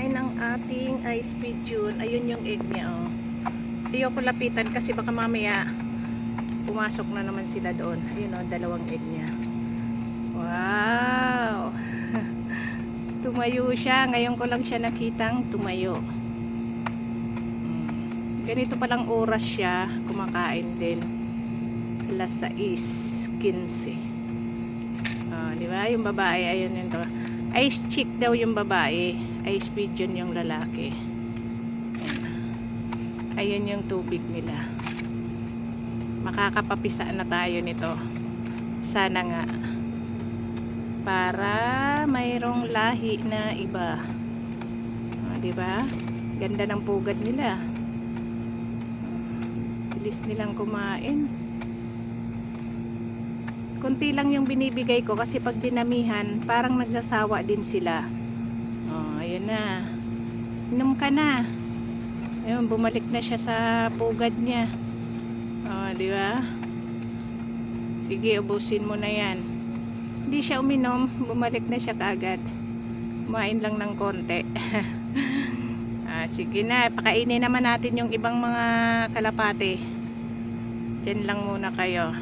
kumakain ng ating ice pigeon. Ayun yung egg niya, oh. Ayoko lapitan kasi baka mamaya pumasok na naman sila doon. Ayun, oh, dalawang egg niya. Wow! Tumayo siya. Ngayon ko lang siya nakitang tumayo. Ganito palang oras siya kumakain din. Alas 6:15. Di ba? Yung babae, ayun yun to. Ice chick daw yung babae. Ice pigeon yung lalaki. Ayun yung tubig nila. Makakapapisa na tayo nito. Sana nga. Para mayroong lahi na iba. Di ba? Ganda ng pugad nila. Bilis nilang kumain. Kunti lang yung binibigay ko kasi pag dinamihan parang nagsasawa din sila. Ayun na, inom ka na. Ayun, bumalik na siya sa pugad niya. Di ba? Sige, ubusin mo na yan. Hindi siya uminom, bumalik na siya kaagad. Kumain lang ng konti. Sige na, pakainin naman natin yung ibang mga kalapate. Diyan lang muna kayo.